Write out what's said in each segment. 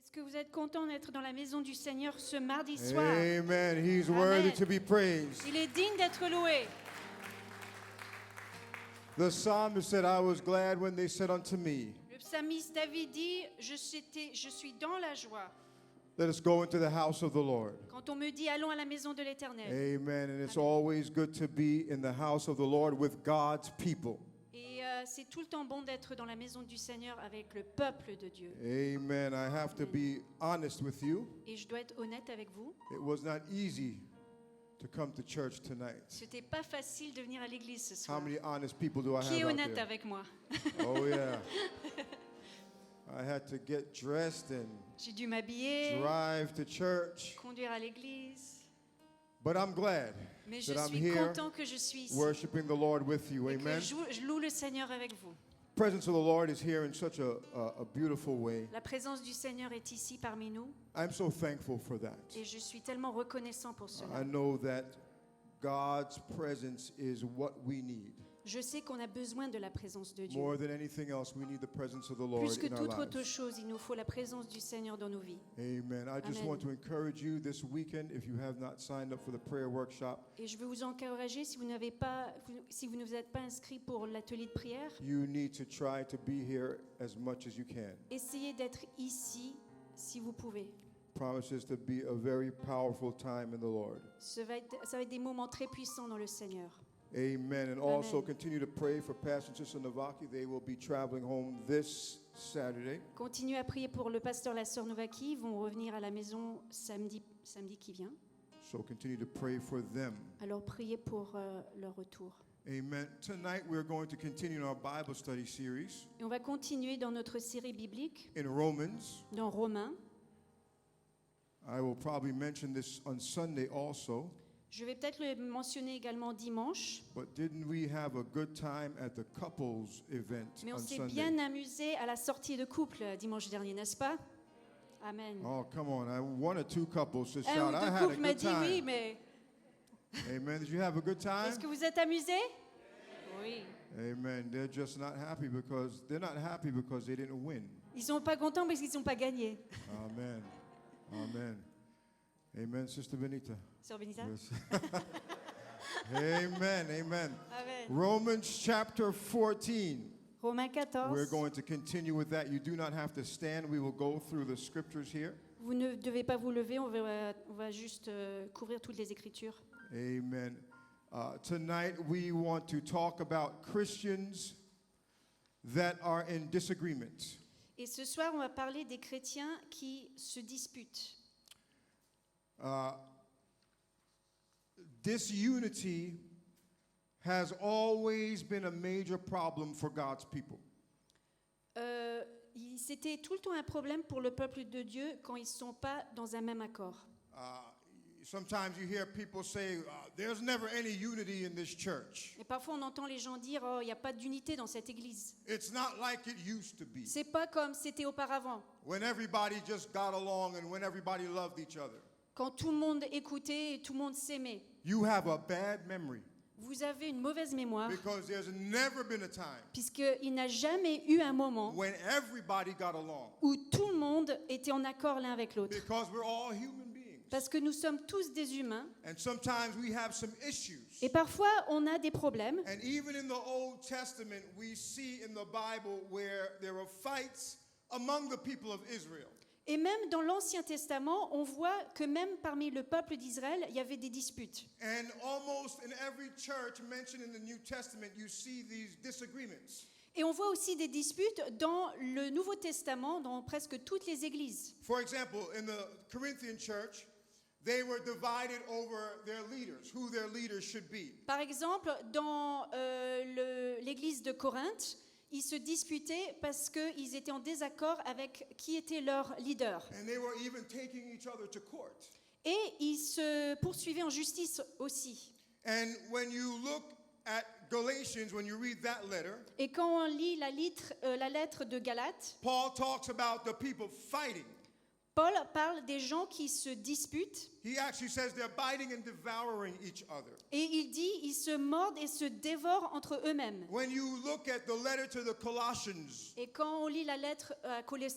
Est-ce que vous êtes content d'être dans la maison du Seigneur ce mardi soir? Amen. He's Amen. worthy to be praised. Il est digne d'être loué. The psalmist said, I was glad when they said unto me, Le psalmiste David dit, je suis dans la joie. let us go into the house of the Lord. Quand on me dit, allons à la maison de l'Éternel. Amen. And it's Amen. always good to be in the house of the Lord with God's people. Et c'est tout le temps bon d'être dans la maison du Seigneur avec le peuple de Dieu. Amen. I have to be honest with you. Et je dois être honnête avec vous. It was not easy to come to church tonight. C'était pas facile de venir à l'église ce How soir. many honest people do I Qui est have out honnête there? avec moi? Oh yeah. I had to get dressed and J'ai dû m'habiller, drive to church. conduire à l'église. But I'm glad Mais je that I'm suis here content que je suis ici. worshiping the Lord with you. Et que Amen. je loue le Seigneur avec vous. The presence of the Lord is here in such a beautiful way. La présence du Seigneur est ici parmi nous. I'm so thankful for that. Et je suis tellement reconnaissant pour cela. I know that God's presence is what we need. Je sais qu'on a besoin de la présence de Dieu. More than anything else, we need the presence of the Lord Plus que in our toute autre lives. chose, il nous faut la présence du Seigneur dans nos vies. Amen. I just Amen. want to encourage you this weekend, if you have not signed up for the prayer workshop, Et je veux vous encourager, si vous ne vous êtes pas inscrit pour l'atelier de prière, you need to try to be here as much as you can. essayez d'être ici si vous pouvez. Promises to be a very powerful time in the Lord. Ça va être des moments très puissants dans le Seigneur. Amen. And also Amen. continue to pray for Pastor and Sister Navaki. They will be traveling home this Saturday. Continuez à prier pour le pasteur et la sœur Novaki. Ils vont revenir à la maison samedi qui vient. So continue to pray for them. Alors priez pour leur retour. Amen. Tonight we're going to continue in our Bible study series Et on va continuer dans notre série biblique, in Romans. dans Romains. I will probably mention this on Sunday also. Je vais peut-être le mentionner également dimanche, But didn't we have a good time at the couples event mais on on s'est Sunday? bien amusé à la sortie de couple dimanche dernier, n'est-ce pas? Amen. Oh, come on. One or two couples just Un shout, ou I deux had a couples m'a good dit oui, time. mais Amen. Did you have a good time? est-ce que vous êtes amusés? Oui. Amen. They're just not happy because they didn't win. Ils sont pas contents parce qu'ils n'ont pas gagné. Amen. Amen. Amen, Sister Benita. Sœur Benita? Yes. Amen. Amen. Amen. Romans chapter 14. Romains 14. We're going to continue with that. You do not have to stand. We will go through the scriptures here. Vous ne devez pas vous lever, on va juste couvrir toutes les Écritures. Amen. Tonight we want to talk about Christians that are in disagreement. Et ce soir, on va parler des chrétiens qui se disputent. Disunity has always been a major problem for God's people. C'était tout le temps un problème pour le peuple de Dieu quand ils ne sont pas dans un même accord. Sometimes you hear people say, there's never any unity in this church. Et parfois, on entend les gens dire, oh, il n'y a pas d'unité dans cette église. It's not like it used to be, C'est pas comme c'était auparavant, when everybody just got along and when everybody loved each other. quand tout le monde écoutait et tout le monde s'aimait. You have a bad memory, Vous avez une mauvaise mémoire, because there's never been a time puisqu'il n'a jamais eu un moment when everybody got along, où tout le monde était en accord l'un avec l'autre. because we're all human beings. Parce que nous sommes tous des humains, And sometimes we have some issues. et parfois on a des problèmes. And even in the Old Testament, we see in the Bible where there were fights among the people of Israel. Et même dans l'Ancien Testament, on voit que même parmi le peuple d'Israël, il y avait des disputes. And almost in every church mentioned in the New Testament, you see these disagreements. Et on voit aussi des disputes dans le Nouveau Testament, dans presque toutes les églises. For example, in the Corinthian church, they were divided over their leaders, who their leaders should be. Par exemple, dans l'église de Corinthe, ils se disputaient parce qu'ils étaient en désaccord avec qui était leur leader. And they were even taking each other to court. Et ils se poursuivaient en justice aussi. And when you look at Galatians, when you read that letter, Et quand on lit la lettre de Galates, Paul talks about the people fighting. Paul parle des gens qui se disputent He actually says they're biting and devouring each other. et il dit ils se mordent et se dévorent entre eux-mêmes. When you look at the letter to the Colossians, Et quand on lit la lettre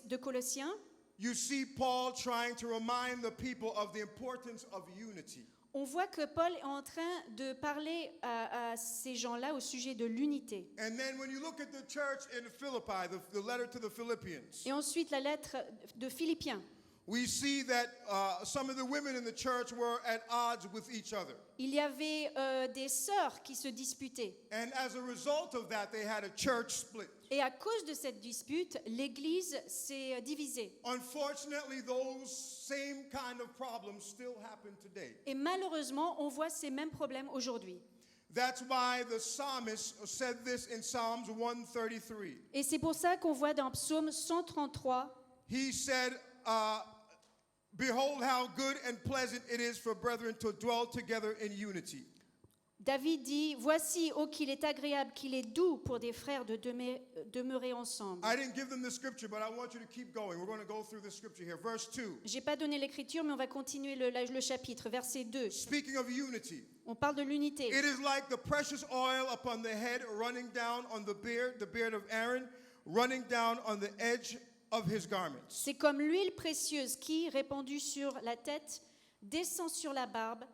de Colossiens, you see Paul trying to remind the people of the importance of unity. on voit que Paul est en train de parler à ces gens-là au sujet de l'unité. And then when you look at the church in Philippi, the letter to the Philippians, Et ensuite, la lettre de Philippiens. we see that some of the women in the church were at odds with each other. Il y avait des sœurs qui se disputaient. And as a result of that, they had a church split. Et à cause de cette dispute, l'Église s'est divisée. Unfortunately, those same kind of problems still happen today. Et malheureusement, on voit ces mêmes problèmes aujourd'hui. That's why the psalmist said this in Psalms 133. Et c'est pour ça qu'on voit dans Psaume 133, He said, behold how good and pleasant it is for brethren to dwell together in unity. David dit, voici, ô qu'il est agréable, qu'il est doux pour des frères de demeurer ensemble. I didn't give them the scripture, but I want you to keep going. We're going to go through the scripture here. Verse 2. J'ai pas donné l'écriture, mais on va continuer le chapitre, verset 2. Speaking of unity, On parle de l'unité. it is like the precious oil upon the head running down on the beard of Aaron, running down on the edge of his garments. C'est comme l'huile précieuse qui, répandue sur la tête, descend sur la barbe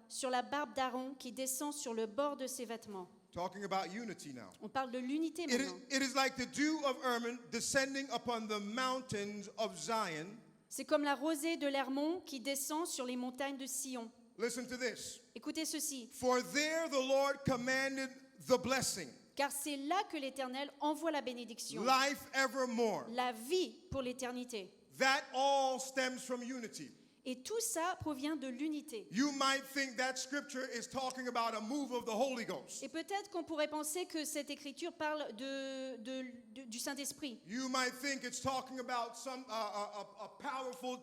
d'Aaron qui descend sur le bord de ses vêtements. Talking about unity now. On parle de l'unité It maintenant. is like the dew of Hermon descending upon the mountains of Zion. C'est comme la rosée de l'Hermon qui descend sur les montagnes de Sion. Listen to this. Écoutez ceci. For there the Lord commanded the blessing, Car c'est là que l'Éternel envoie la bénédiction, life evermore. la vie pour l'éternité. That all stems from unity. Et tout ça provient de l'unité. You might think that scripture is talking about a move of the Holy Ghost. Et peut-être qu'on pourrait penser que cette écriture parle du Saint-Esprit. You might think it's talking about a powerful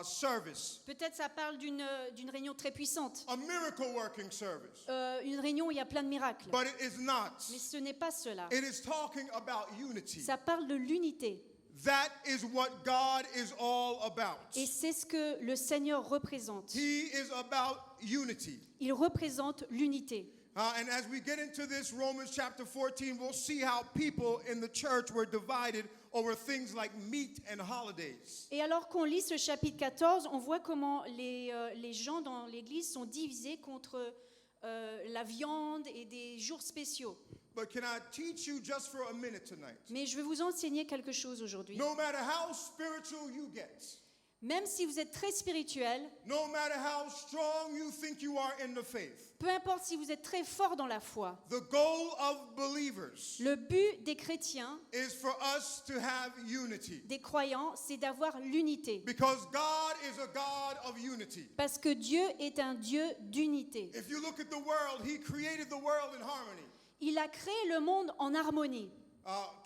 service, Peut-être ça parle d'une réunion très puissante, a miracle working service. une réunion où il y a plein de miracles. But it is not. Mais ce n'est pas cela. It is talking about unity. Ça parle de l'unité. That is what God is all about. Et c'est ce que le Seigneur représente. He is about unity. Il représente l'unité. And as we get into this Romans chapter 14, we'll see how people in the church were divided over things like meat and holidays. Et alors qu'on lit ce chapitre 14, on voit comment les gens dans l'Église sont divisés contre la viande et des jours spéciaux. But can I teach you just for a minute tonight? Mais je vais vous enseigner quelque chose aujourd'hui. No matter how spiritual you get, Même si vous êtes très spirituel, no matter how strong you think you are in the faith, peu importe si vous êtes très fort dans la foi, the goal of believers le but des chrétiens, is for us to have unity. des croyants, c'est d'avoir l'unité. Because God is a God of unity. Parce que Dieu est un Dieu d'unité. If you look at the world, He created the world in harmony. Il a créé le monde en harmonie.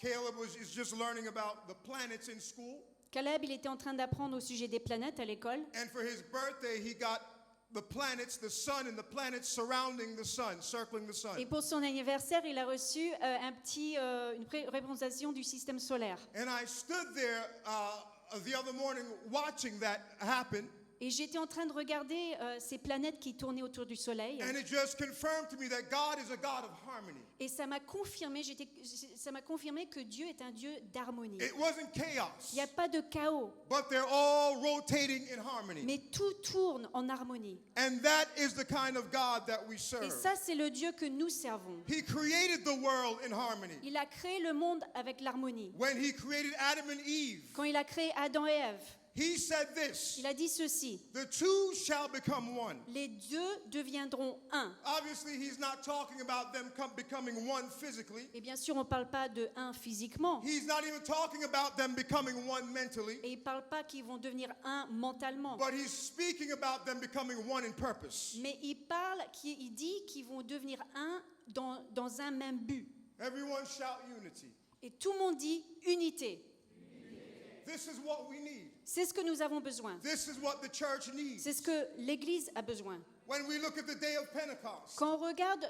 Caleb is just learning about the planets in school. Caleb, il était en train d'apprendre au sujet des planètes à l'école. And for his birthday, he got the planets, the sun, and the planets surrounding the sun, circling the sun. Et pour son anniversaire, il a reçu une représentation du système solaire. And I stood there the other morning watching that happen. Et j'étais en train de regarder ces planètes qui tournaient autour du soleil. And it just confirmed to me that God is a God of harmony. Et ça m'a confirmé que Dieu est un Dieu d'harmonie. It wasn't Il chaos, n'y a pas de chaos, but they're all rotating in harmony. mais tout tourne en harmonie. And that is the kind of God that we Et serve. ça, c'est le Dieu que nous servons. He created the world in harmony. Il a créé le monde avec l'harmonie. When he created Adam and Eve, Quand il a créé Adam et Ève, he said this, il a dit ceci: the two shall become one. les deux deviendront un. Obviously, he's not talking about them becoming one physically. Et bien sûr, on ne parle pas de un physiquement. He's not even talking about them becoming one mentally. Et il ne parle pas qu'ils vont devenir un mentalement. But he's speaking about them becoming one in purpose. Mais il dit qu'ils vont devenir un dans un même but. Everyone shout unity. Et tout le monde dit unité. This is what we need. C'est ce que nous avons besoin. This is what the church needs. C'est ce que l'Église a besoin. When we look at the day of Pentecost, Quand on regarde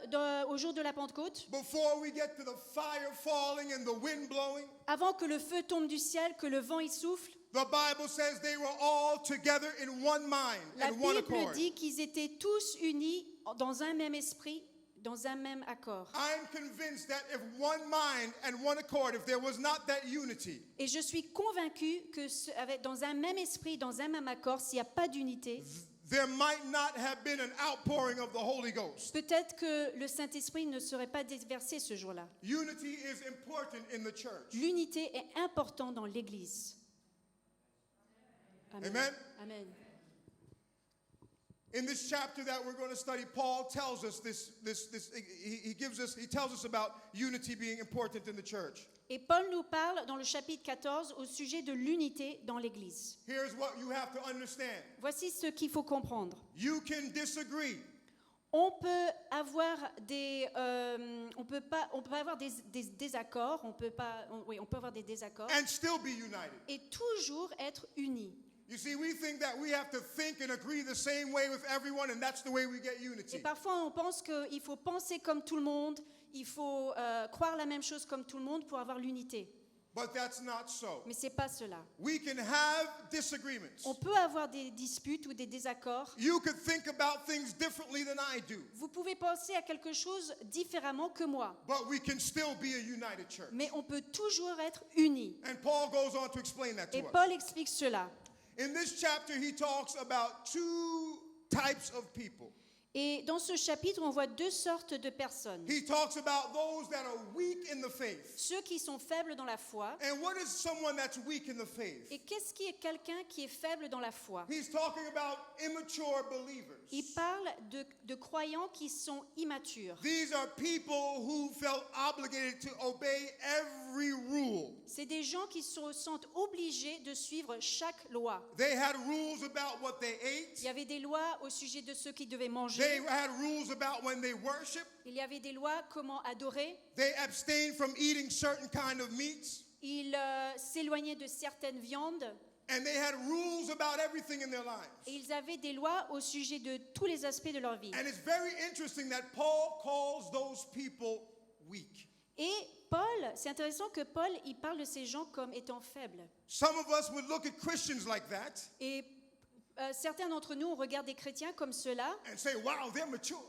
au jour de la Pentecôte, before we get to the fire falling and the wind blowing, avant que le feu tombe du ciel, que le vent y souffle, the Bible says they were all together in one mind la and one Bible accord. dit qu'ils étaient tous unis dans un même esprit, dans un même accord. I'm convinced that if one mind and one accord, if there was not that unity, Et je suis convaincue que dans un même esprit, dans un même accord, s'il n'y a pas d'unité, there might not have been an outpouring of the Holy Ghost. peut-être que le Saint-Esprit ne serait pas déversé ce jour-là. Unity is important in the church. L'unité est importante dans l'Église. Amen. Amen. Amen. In this chapter that we're going to study, Paul tells us he tells us about unity being important in the church. Et Paul nous parle dans le chapitre 14 au sujet de l'unité dans l'Église. Here's what you have to understand. Voici ce qu'il faut comprendre. You can disagree. On peut avoir des désaccords, on peut avoir des désaccords And still be united. et toujours être unis. You see, we think that we have to think and agree the same way with everyone, and that's the way we get Et unity. parfois on pense qu'il faut penser comme tout le monde, il faut croire la même chose comme tout le monde pour avoir l'unité. But that's not so. Mais c'est pas cela. We can have disagreements. On peut avoir des disputes ou des désaccords. You could think about things differently than I do, Vous pouvez penser à quelque chose différemment que moi, but we can still be a united church. mais on peut toujours être unis. And Paul goes on to explain that to Et us. Paul explique cela. In this chapter, he talks about two types of people. Et dans ce chapitre, on voit deux sortes de personnes. He talks about those that are weak in the faith. Ceux qui sont faibles dans la foi. And what is someone that's weak in the faith? Et qu'est-ce qui est quelqu'un qui est faible dans la foi? He's talking about immature believers. Il parle de croyants qui sont immatures. These are people who felt obligated to obey every rule. C'est des gens qui se sentent obligés de suivre chaque loi. They had rules about what they ate. Il y avait des lois au sujet de ceux qui devaient manger. They had rules about when they worship. Il y avait des lois comment adorer. They abstained from eating certain kind of meats. Ils s'éloignaient de certaines viandes. And they had rules about everything in their lives. Et ils avaient des lois au sujet de tous les aspects de leur vie. And it's very interesting that Paul calls those people weak. Et Paul, c'est intéressant que Paul, il parle de ces gens comme étant faibles. Some of us would look at Christians like that Et certains d'entre nous, on regarde des chrétiens comme ceux-là and say, wow, they're mature.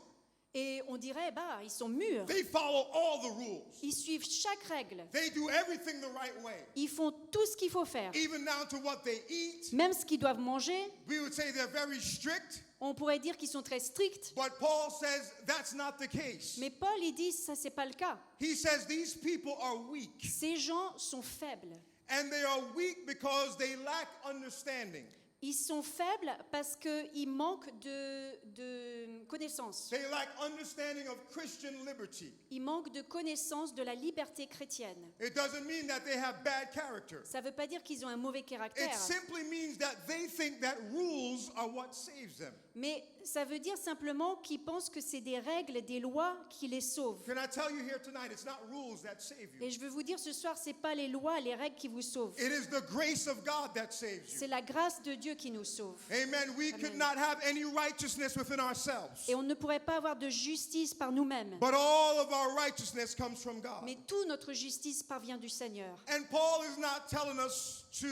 et on dirait, ils sont mûrs. They follow all the rules. Ils suivent chaque règle. They do everything the right way. Ils font tout ce qu'il faut faire. Even down to what they eat. Même ce qu'ils doivent manger, We would say they're very strict. on pourrait dire qu'ils sont très stricts. But Paul says that's not the case. Mais Paul, il dit, ça, c'est pas le cas. He says these people are weak. Ces gens sont faibles. And they are weak because they lack understanding. Ils sont faibles parce qu'ils manquent de connaissances. They lack understanding of Christian liberty. Ils manquent de connaissances de la liberté chrétienne. It doesn't mean that they have bad character. Ça ne veut pas dire qu'ils ont un mauvais caractère, It simply means that they think that rules are what saves them. mais ça veut dire simplement qu'ils pensent que c'est des règles, des lois qui les sauvent. Can I tell you here tonight, it's not rules that save you. Et je veux vous dire ce soir, c'est pas les lois, les règles qui vous sauvent. It is the grace of God that saves C'est you. la grâce de Dieu qui nous sauve. Amen. We could not have any righteousness within ourselves. Et on ne pourrait pas avoir de justice par nous-mêmes. But all of our righteousness comes from God. Mais toute notre justice parvient du Seigneur. And Paul is not telling us to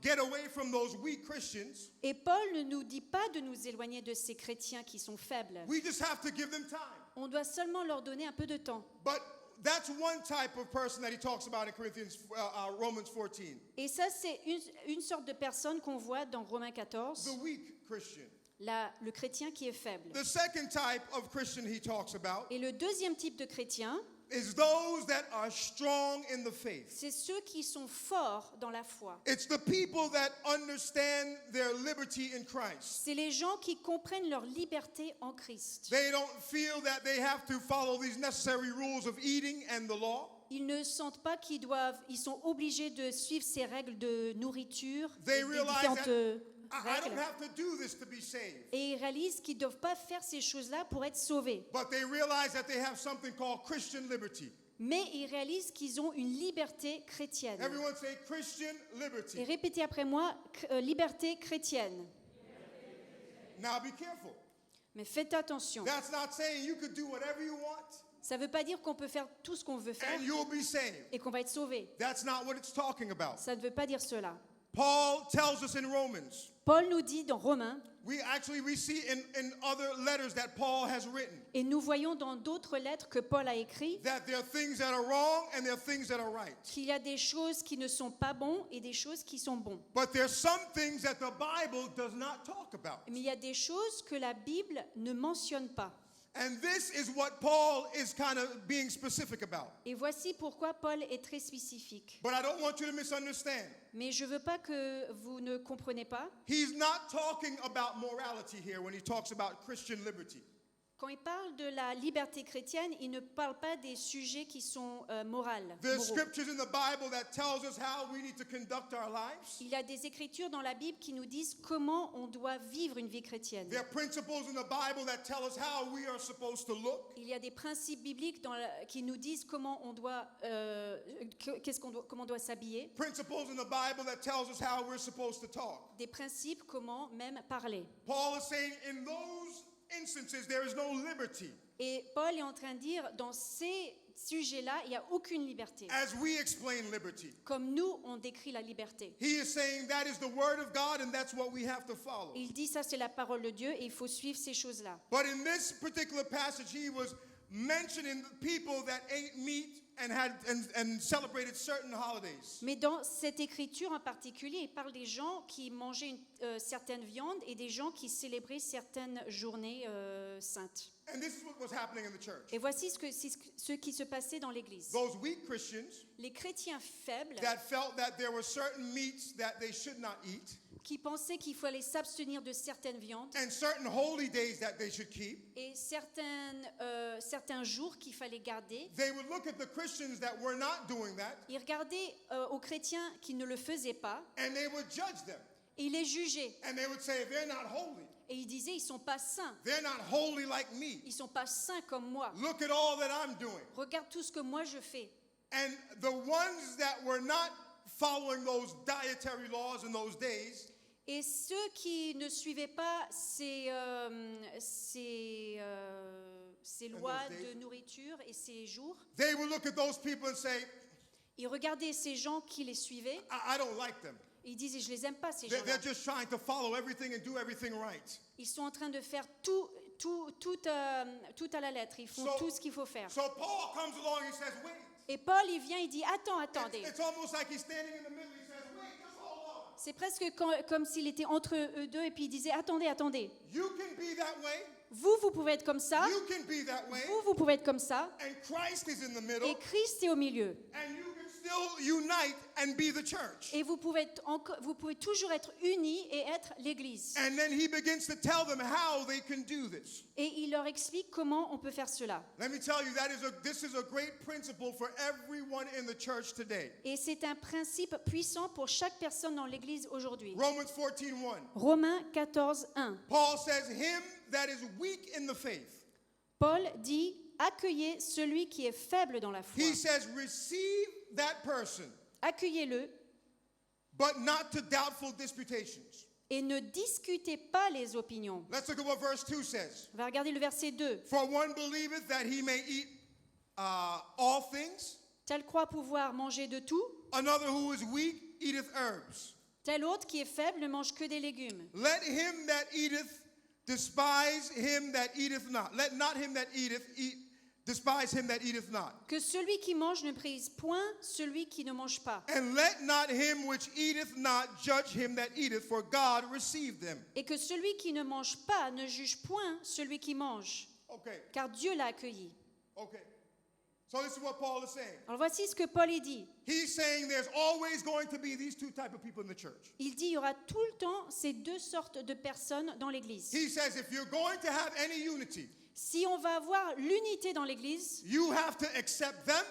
get away from those weak Christians. Et Paul ne nous dit pas de nous éloigner de ces chrétiens qui sont faibles. We just have to give them time. On doit seulement leur donner un peu de temps. But that's one type of person that he talks about in Romans 14. Et ça, c'est une sorte de personne qu'on voit dans Romains 14, The weak Christian. le chrétien qui est faible. The second type of Christian he talks about Et le deuxième type de chrétien, is those that are strong in the faith. c'est ceux qui sont forts dans la foi. It's the people that understand their liberty in Christ. C'est les gens qui comprennent leur liberté en Christ. They don't feel that they have to follow these necessary rules of eating and the law. Ils ne sentent pas ils sont obligés de suivre ces règles de nourriture, They des realize différentes I don't règles. have to do this to be saved. Et ils réalisent qu'ils ne doivent pas faire ces choses-là pour être sauvés. But they realize that they have something called Christian liberty. Mais ils réalisent qu'ils ont une liberté chrétienne. Everyone say Christian Et liberty. répétez après moi, liberté chrétienne. Now be careful. Mais faites attention. That's not saying you could do whatever you want Ça ne veut pas dire qu'on peut faire tout ce qu'on veut faire and you'll be saved. et qu'on va être sauvé. That's not what it's talking about. Ça ne veut pas dire cela. Paul tells us in Romans. Paul nous dit dans Romains, We see in other letters that Paul has written et nous voyons dans d'autres lettres que Paul a écrites, that there are things that are wrong and there are things that are right. qu'il y a des choses qui ne sont pas bonnes et des choses qui sont bonnes. But there's some things that the Bible does not talk about. Mais il y a des choses que la Bible ne mentionne pas. And this is what Paul is kind of being specific about. Et voici pourquoi Paul est très spécifique. But I don't want you to misunderstand. Mais je ne veux pas que vous ne compreniez pas. He's not talking about morality here when he talks about Christian liberty. Quand il parle de la liberté chrétienne, il ne parle pas des sujets qui sont moraux. There's scriptures in the Bible that tells us how we need to conduct our lives. Il y a des écritures dans la Bible qui nous disent comment on doit vivre une vie chrétienne. There are principles in the Bible that tell us how we are supposed to look. Il y a des principes bibliques qui nous disent comment on doit, comment on doit s'habiller. Principles in the Bible that tells us how we're supposed to talk. Des principes comment même parler. Paul is saying in those instances there is no liberty. Et Paul est en train de dire, dans ces sujets-là, il n'y a aucune liberté. As we explain liberty. Comme nous, on décrit la liberté. He is saying that is the word of God and that's what we have to follow. Il dit ça, c'est la parole de Dieu et il faut suivre ces choses-là. But in this particular passage, he was mentioning the people that ate meat and celebrated certain holidays. Mais dans cette écriture en particulier, il parle des gens qui mangeaient certaines viandes et des gens qui célébraient certaines journées saintes. And this is what was happening in the church. Et voici ce qui se passait dans l'Église. Those weak Christians Les chrétiens faibles that felt that there were certain meats that they should not eat qui pensaient qu'il fallait s'abstenir de certaines viandes and certain holy days that they should keep, et certains jours qu'il fallait garder. they would look at the Christians that were not doing that Ils regardaient aux chrétiens qui ne le faisaient pas and they would judge them. et ils les jugeaient. And they would say, they're not holy. Et ils disaient, ils ne sont pas saints. They're not holy like me. Ils ne sont pas saints comme moi. Look at all that I'm doing. Regarde tout ce que moi je fais. And the ones that were not following those dietary laws in those days, Et ceux qui ne suivaient pas ces lois de nourriture et ces jours, they would look at those people and say, ils regardaient ces gens qui les suivaient. I don't like them. Ils disaient, je les aime pas ces They're gens-là. just trying to follow everything and do everything right. Ils sont en train de faire tout à la lettre. Ils font tout ce qu'il faut faire. So Paul comes along and says, wait. Et Paul, il vient, il dit, attendez. It's almost like he's standing in the middle. He says, wait, just hold on. C'est presque comme s'il était entre eux deux et puis il disait, attendez. You can be that way. Vous pouvez être comme ça. You can be that way. Vous pouvez être comme ça. And Christ is in the middle. Et Christ est au milieu. And you can still unite and be the church. Et vous pouvez toujours être unis et être l'Église. And then he begins to tell them how they can do this. Et il leur explique comment on peut faire cela. Let me tell you, this is a great principle for everyone in the church today. Et c'est un principe puissant pour chaque personne dans l'Église aujourd'hui. Romans 14:1. Romains 14:1. Paul says, him that is weak in the faith. Paul dit, accueillez celui qui est faible dans la foi. He says, receive that person, Accueillez-le but not to doubtful disputations. et ne discutez pas les opinions. Let's look at what verse 2 says. On va regarder le verset 2. For one believeth that he may eat all things. Tel croit pouvoir manger de tout, Another who is weak eateth herbs. tel autre qui est faible ne mange que des légumes. Let him that eateth despise him that eateth not. Let not him that eateth despise him that eateth not. Que celui qui mange ne prise point celui qui ne mange pas. And let not him which eateth not judge him that eateth, for God received them. Et que celui qui ne mange pas ne juge point celui qui mange, Okay, car Dieu l'a accueilli. okay. So this is what Paul is saying. Alors voici ce que Paul y dit. He's saying there's always going to be these two type of people in the church. Il dit il y aura tout le temps ces deux sortes de personnes dans l'Église. He says if you're going to have any unity, Si on va avoir l'unité dans l'Église, you have to accept them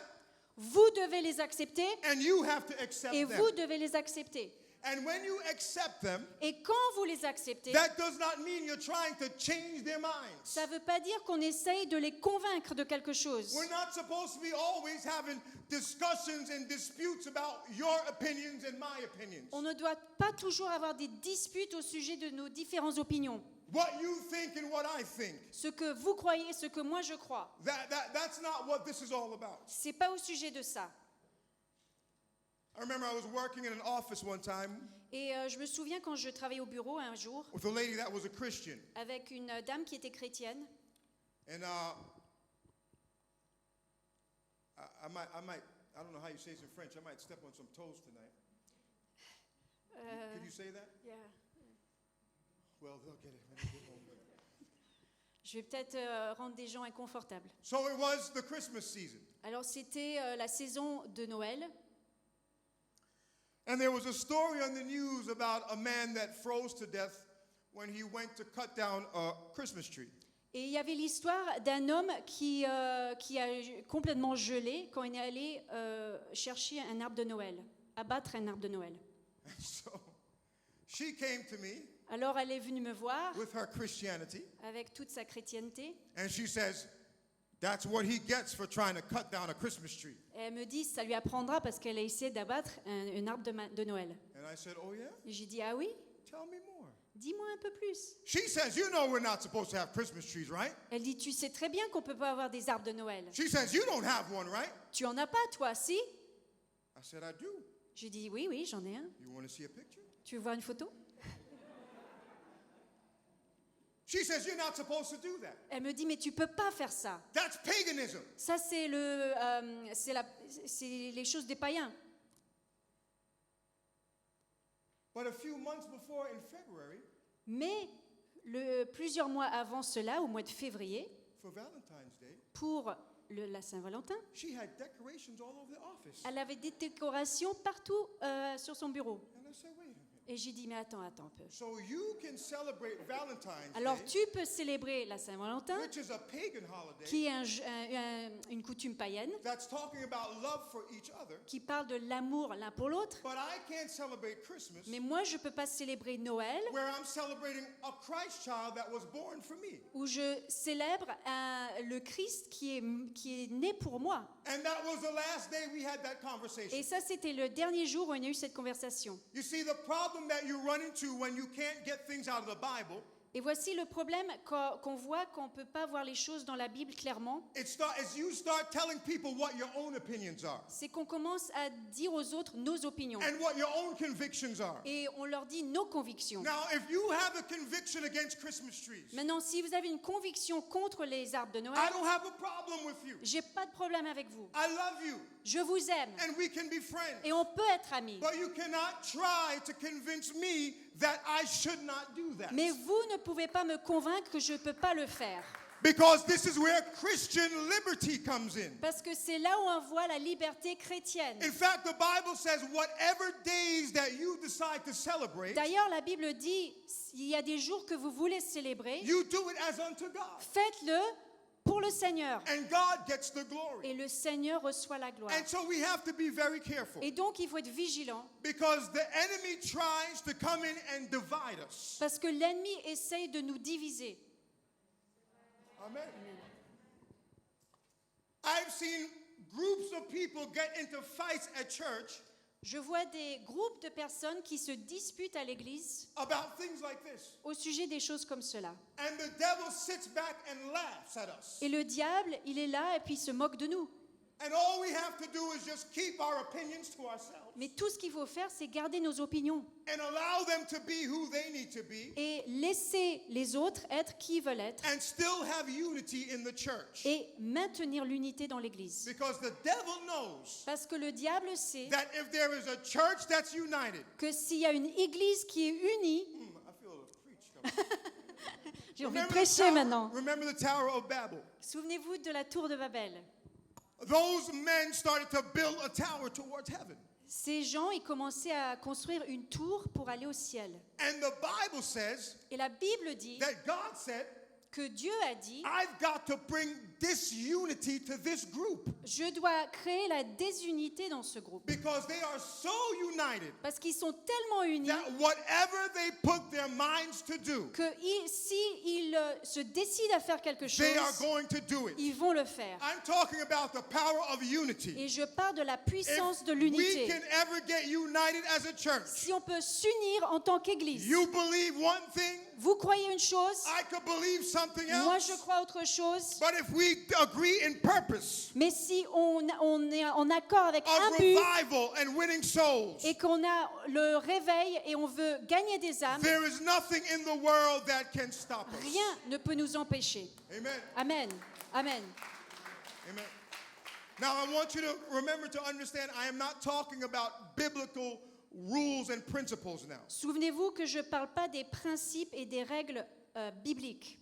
vous devez les accepter and you have to accept et them. vous devez les accepter. And when you accept them, Et quand vous les acceptez, that does not mean you're trying to change their minds. ça ne veut pas dire qu'on essaye de les convaincre de quelque chose. We're not supposed to be always having discussions and disputes about your opinions and my opinions. On ne doit pas toujours avoir des disputes au sujet de nos différentes opinions. What you think and what I think. Ce que vous croyez, ce que moi je crois. That's not what this is all about. C'est pas au sujet de ça. I remember I was working in an office one time Et je me souviens quand je travaillais au bureau un jour with a lady that was a Christian. avec une dame qui était chrétienne. And I don't know how you say this in French. I might step on some toes tonight. Can you say that? Yeah. Well, they'll get it when they get home. Je vais peut-être rendre des gens inconfortables. So it was the Christmas season. Alors c'était la saison de Noël. And there was a story on the news about a man that froze to death when he went to cut down a Christmas tree. Et il y avait l'histoire d'un homme qui a complètement gelé quand il est allé chercher un arbre de Noël, abattre un arbre de Noël. So she came to me Alors elle est venue me voir with her Christianity, avec toute sa chrétienté. and she says, that's what he gets for trying to cut down a Christmas tree. Et elle me dit, ça lui apprendra parce qu'elle a essayé d'abattre un arbre de Noël. And I said, oh yeah? Et j'ai dit, ah oui, Tell me more. dis-moi un peu plus. She says, you know we're not supposed to have Christmas trees, right? Elle dit, tu sais très bien qu'on ne peut pas avoir des arbres de Noël. She says, you don't have one, right? Tu en as pas, toi, si? I said, I do. J'ai dit, oui, oui, j'en ai un. You want to see a picture? Tu veux voir une photo? She says, you're not supposed to do that. Elle me dit, mais tu peux pas faire ça. That's paganism. Ça, c'est les choses des païens. But a few months before, in February, Mais plusieurs mois avant cela, au mois de février, for Valentine's Day, pour la Saint-Valentin, she had decorations all over the office. elle avait des décorations partout sur son bureau. And I said, wait a minute. Et j'ai dit, mais attends un peu. So you can celebrate Valentine's Alors Day, tu peux célébrer la Saint-Valentin, which is a pagan holiday, qui est une coutume païenne, that's talking about love for each other. qui parle de l'amour l'un pour l'autre. But I can't celebrate Christmas Mais moi, je ne peux pas célébrer Noël, where I'm celebrating a Christ child that was born for me. où je célèbre le Christ qui est né pour moi. And that was the last day we had that conversation. Et ça, c'était le dernier jour où on a eu cette conversation. You see, the problem that you run into when you can't get things out of the Bible, Et voici le problème qu'on voit quand on ne peut pas voir les choses dans la Bible clairement. as you start telling people what your own opinions are C'est qu'on commence à dire aux autres nos opinions. and what your own convictions are. Et on leur dit nos convictions. Now, if you have a conviction against Christmas trees, Maintenant, si vous avez une conviction contre les arbres de I Noël, don't have a problem with you. j'ai pas de problème avec vous. I love you Je vous aime. and we can be friends. Et on peut être amis. But you cannot try to convince me that I should not do that. Mais vous ne pouvez pas me convaincre que je ne peux pas le faire. Because this is where Christian liberty comes in. Parce que c'est là où on voit la liberté chrétienne. In fact, the Bible says whatever days that you decide to celebrate, D'ailleurs, la Bible dit, il y a des jours que vous voulez célébrer, you do it as unto God. faites-le pour le Seigneur. And God gets the glory. Et le Seigneur reçoit la gloire. And so we have to be very careful. Et donc, il faut être vigilant. Because the enemy tries to come in and divide us. Parce que l'ennemi essaye de nous diviser. Amen. I've seen groups of people get into fights at church Je vois des groupes de personnes qui se disputent à l'église about things like this. au sujet des choses comme cela. And the devil sits back and laughs at us. Et le diable, il est là et puis il se moque de nous. And all we have to do is just keep our opinions to ourselves Mais tout ce qu'il faut faire, c'est garder nos opinions and allow them to be who they need to be et laisser les autres être qui ils veulent être and still have unity in the church. et maintenir l'unité dans l'église. Because the devil knows Parce que le diable sait that if there is a church that's united, que s'il y a une église qui est unie, I feel a preach coming. j'ai envie de prêcher maintenant. Remember the Tower of Babel. Souvenez-vous de la tour de Babel. Those men started to build a tower towards heaven. Ces gens, ils commençaient à construire une tour pour aller au ciel. And the Bible says Et la Bible dit that God said, que Dieu a dit, I've got to bring disunity to this group je dois créer la désunité dans ce groupe. because they are so united Parce qu'ils sont tellement unis that whatever they put their minds to do, que s'ils se décident à faire quelque chose, they are going to do it. ils vont le faire. I'm talking about the power of unity. Et je parle de la puissance de If we l'unité. can ever get united as a church, Si on peut s'unir en tant qu'Église, you believe one thing, vous croyez une chose, I could believe something moi else. je crois autre chose, But if we we agree in purpose Mais si on est en accord avec of un but revival and winning souls, et qu'on a le réveil et on veut gagner des âmes, there is nothing in the world that can stop us. rien ne peut nous empêcher. Amen. Amen. Amen. Amen. Now, I want you to remember to understand, I am not talking about biblical rules and principles now. Souvenez-vous que je ne parle pas des principes et des règles bibliques.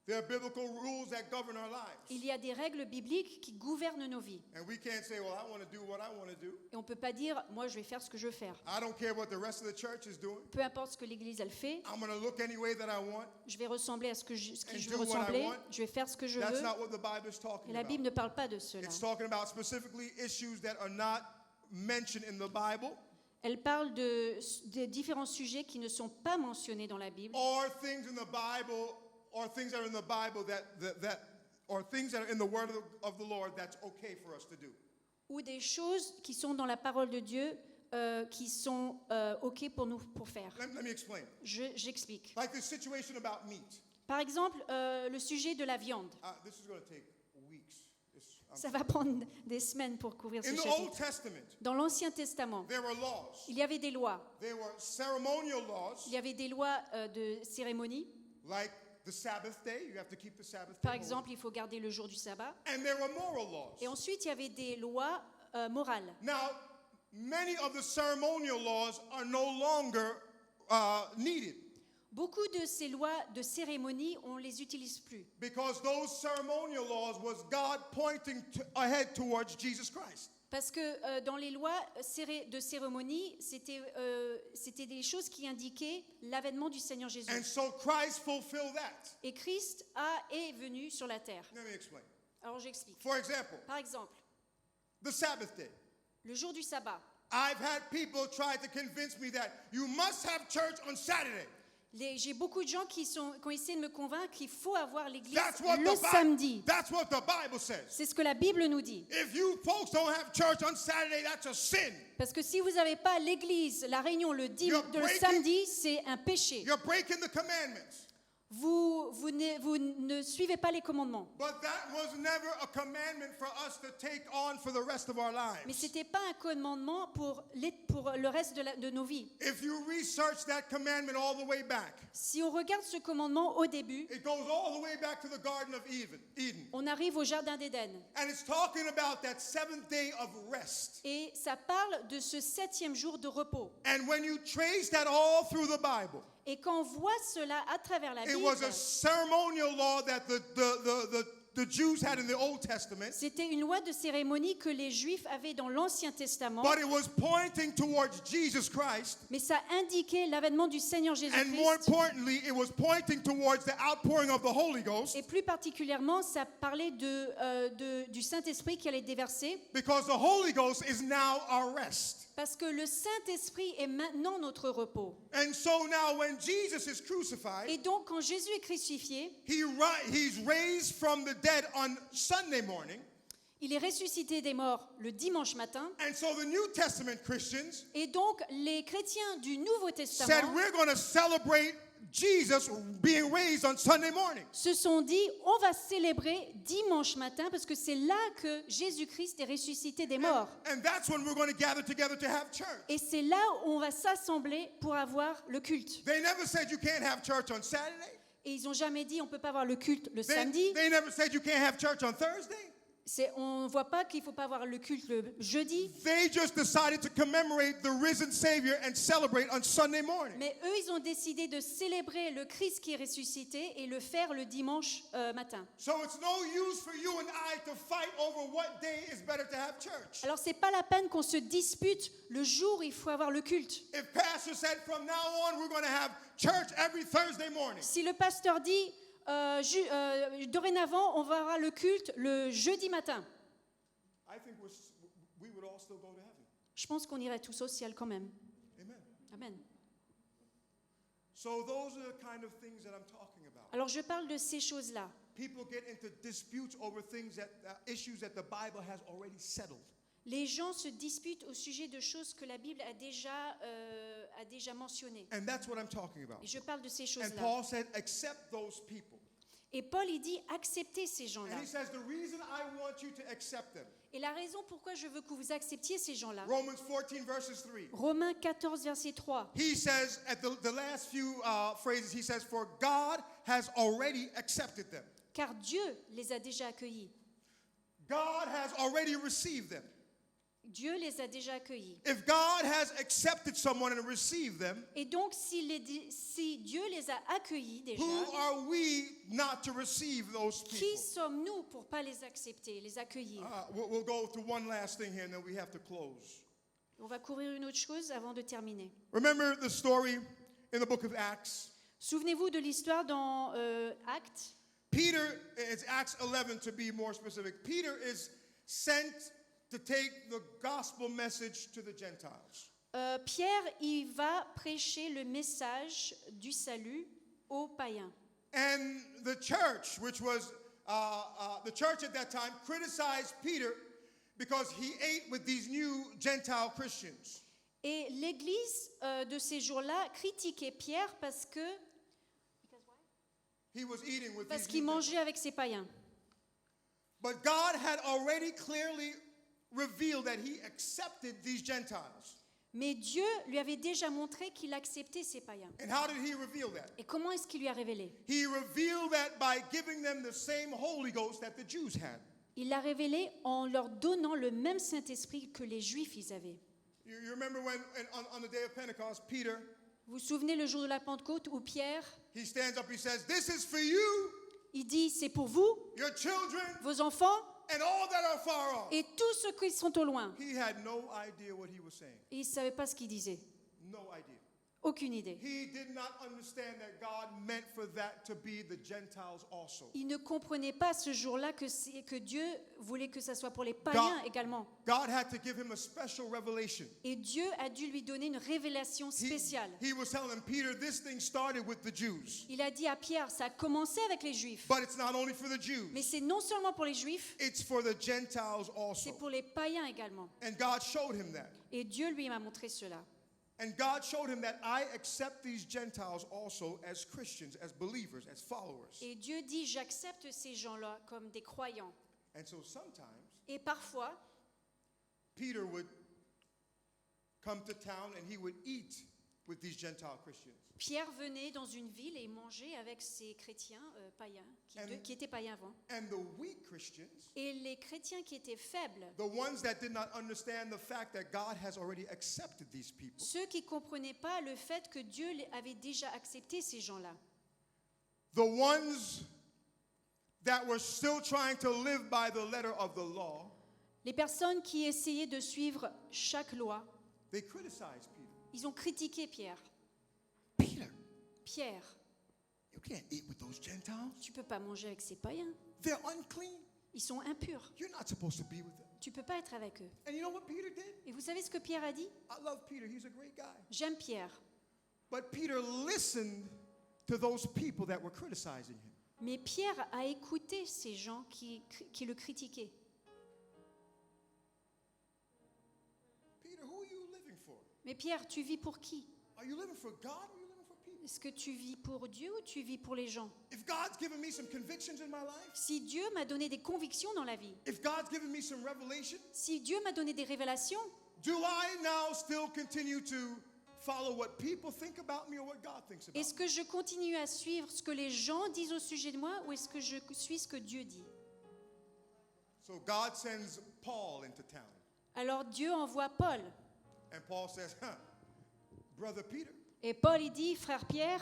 There are biblical rules that govern our Il lives. y a des règles bibliques qui gouvernent nos vies. And we can't say, well, I want to do what I want to do. Et on ne peut pas dire, moi je vais faire ce que je veux faire. I don't care what the rest of the church is doing. Peu importe ce que l'Église elle fait, I'm going to look any way that I want. je vais ressembler à ce qui And je do veux what I ressembler, want. je vais faire ce que je That's veux. not what the Bible is Et talking la Bible about. ne parle pas de cela. It's talking about specifically issues that are not mentioned in the Bible Elle parle de différents sujets qui ne sont pas mentionnés dans la Bible, or things in the Bible or things that are in the Bible or things that are in the word of the Lord that's okay for us to do. ou des choses qui sont dans la parole de Dieu qui sont OK pour nous pour faire. Let me explain. J'explique. Like the situation about meat. Par exemple, le sujet de la viande. This is going to take weeks. Ça va prendre des semaines pour couvrir ce In the Old chapitre. Testament, Dans l'Ancien Testament, there were laws. il y avait des lois. There were ceremonial laws, Il y avait des lois de cérémonie. like the Sabbath day. You have to keep the Sabbath day Par holy. exemple, il faut garder le jour du sabbat. And there were moral laws. Et ensuite, il y avait des lois morales. Now, many of the ceremonial laws are no longer needed Beaucoup de ces lois de cérémonie, on ne les utilise plus. because those ceremonial laws was God pointing ahead towards Jesus Christ. Parce que dans les lois de cérémonie, c'était des choses qui indiquaient l'avènement du Seigneur Jésus. And so Christ fulfilled that. Et Christ est venu sur la terre. Let me explain. Alors j'explique. For example, Par exemple, the Sabbath day. le jour du sabbat. I've had people try to convince me that you must have church on Saturday. J'ai beaucoup de gens qui ont essayé de me convaincre qu'il faut avoir l'église That's what le samedi. That's what the Bible says. C'est ce que la Bible nous dit. If you folks don't have church on Saturday, that's a sin. Parce que si vous n'avez pas l'église, la réunion le samedi, c'est un péché. You're breaking the commandments. Vous ne suivez pas les commandements. But that was never a commandment for us to take on for the rest of our Mais lives. ce n'était pas un commandement pour le reste de nos vies. If you research that commandment all the way back, Si on regarde ce commandement au début, it goes all the way back to the Garden of Eden. on arrive au jardin d'Éden. And it's talking about that seventh day of rest. Et ça parle de ce 7e jour de repos. And when you trace that all through the Bible, Et quand on voit cela à travers la it Bible, was a ceremonial law that the Jews had in the Old Testament, c'était une loi de cérémonie que les Juifs avaient dans l'Ancien Testament, but it was pointing towards Jesus Christ. mais ça indiquait l'avènement du Seigneur And more Jésus-Christ. importantly, it was pointing towards the outpouring of the Holy Ghost, Et plus particulièrement, ça parlait du Saint-Esprit qui allait déverser, because the Holy Ghost is now our rest. parce que le Saint-Esprit est maintenant notre repos. And so now when Jesus is Et crucified, donc, quand Jésus est crucifié, he's raised from the dead on Sunday morning. il est ressuscité des morts le dimanche matin. And so the New Testament Christians Et donc, les chrétiens du Nouveau said, Testament we're going to celebrate Jesus being raised on Sunday morning. se sont dit, on va célébrer dimanche matin parce que c'est là que Jésus-Christ est ressuscité des morts. And that's when we're going to gather together to have church. Et c'est là où on va s'assembler pour avoir le culte. They never said you can't have church on Saturday. Et ils n'ont jamais dit on ne peut pas avoir le culte le samedi. They never said you can't have church on Thursday. On ne voit pas qu'il ne faut pas avoir le culte le jeudi. They just decided to commemorate the risen Savior and celebrate on Sunday morning. Mais eux, ils ont décidé de célébrer le Christ qui est ressuscité et le faire le dimanche matin. So it's no use for you and I to fight over what day is better to have church. Alors, ce n'est pas la peine qu'on se dispute le jour où il faut avoir le culte. If pastor said from now on we're going to have church every Thursday morning, Si le pasteur dit dorénavant, on va avoir le culte le jeudi matin, I think we would all still go to heaven. je pense qu'on irait tous au ciel quand même. Amen. Amen. So those are the kind of things that I'm talking about. Alors, je parle de ces choses-là. People get into disputes over things issues that the Bible has already settled. Les gens se disputent au sujet de choses que la Bible a déjà mentionnées. And that's what I'm talking about. Et je parle de ces And choses-là. Paul said, accept those people. Et Paul, il dit, acceptez ces gens-là. And he says, the reason I want you to accept them. Et la raison pourquoi je veux que vous acceptiez ces gens-là. Romans 14 verses 3. Romains 14, verset 3. He says, at the last few phrases, he says, for God has already accepted them. Car Dieu les a déjà accueillis. God has already received them. Dieu les a déjà accueillis. If God has accepted someone and received them, Et donc, si Dieu les a accueillis déjà, who are we not to receive those people? qui sommes-nous pour pas les accepter, les accueillir? We'll go to one last thing here and then we have to close. On va couvrir une autre chose avant de terminer. Remember the story in the book of Acts? Souvenez-vous de l'histoire dans Actes. Peter, it's Acts 11 to be more specific. Peter is sent to take the gospel message to the Gentiles. Pierre, il va prêcher le message du salut aux païens. And the church, which was the church at that time, criticized Peter because he ate with these new Gentile Christians. Et l'église de ces jours-là critiquait Pierre parce He was eating with these qu'il new mangeait avec ces païens. But God had already clearly revealed that he accepted these Gentiles. Mais Dieu lui avait déjà montré qu'il acceptait ces païens. And how did he reveal that? Et comment est-ce qu'il lui a révélé? He revealed that by giving them the same Holy Ghost that the Jews had. Il l'a révélé en leur donnant le même Saint-Esprit que les Juifs ils avaient. You remember when on the day of Pentecost, Peter, Vous vous souvenez le jour de la Pentecôte où Pierre, he stands up, he says, "This is for you, il dit c'est pour vous, your children, vos enfants and all that are far off." et tous ceux qui sont au loin. He had no idea what he was saying. Et il ne savait pas ce qu'il disait. No idea. Aucune idée. He did not understand that God meant for that to be the Gentiles also. Il ne comprenait pas ce jour-là que Dieu voulait que ça soit pour les païens également. God had to give him a special revelation. Et Dieu a dû lui donner une révélation spéciale. He was telling him, Peter, this thing started with the Jews. Il a dit à Pierre, ça a commencé avec les Juifs. But it's not only for the Jews. Mais c'est non seulement pour les Juifs, It's for the Gentiles c'est also. pour les païens également. And God showed him that. Et Dieu lui m'a montré cela. And God showed him that I accept these Gentiles also as Christians, as believers, as followers. Et Dieu dit, j'accepte ces gens-là comme des croyants. And so sometimes Et parfois, Peter would come to town and he would eat with these Gentile Christians. Pierre venait dans une ville et mangeait avec ces chrétiens païens, qui étaient païens avant. And the weak Christians, Et les chrétiens qui étaient faibles, the ones that did not understand the fact that God has already accepted these people, ceux qui ne comprenaient pas le fait que Dieu avait déjà accepté ces gens-là, the ones that were still trying to live by the letter of the law, les personnes qui essayaient de suivre chaque loi, they criticized Peter. ils ont critiqué Pierre. Peter, Pierre, you can't eat with those Gentiles. tu ne peux pas manger avec ces païens. They're unclean. Ils sont impurs. You're not supposed to be with them. Tu ne peux pas être avec eux. And you know what Peter did? Et vous savez ce que Pierre a dit? I love Peter. He's a great guy. J'aime Pierre. But Peter listened to those people that were criticizing him. Mais Pierre a écouté ces gens qui le critiquaient. Peter, who are you living for? Mais Pierre, tu vis pour qui? Are you living for God or are you living for people? Est-ce que tu vis pour Dieu ou tu vis pour les gens? If God's given me some convictions in my life, Si Dieu m'a donné des convictions dans la vie, if God's given me some revelation, si Dieu m'a donné des révélations, do I now still continue to follow what people think about me or what God thinks about est-ce me? que je continue à suivre ce que les gens disent au sujet de moi ou est-ce que je suis ce que Dieu dit? So God sends Paul into town. Alors Dieu envoie Paul. And Paul says, Brother Peter, Et Paul, il dit, frère Pierre,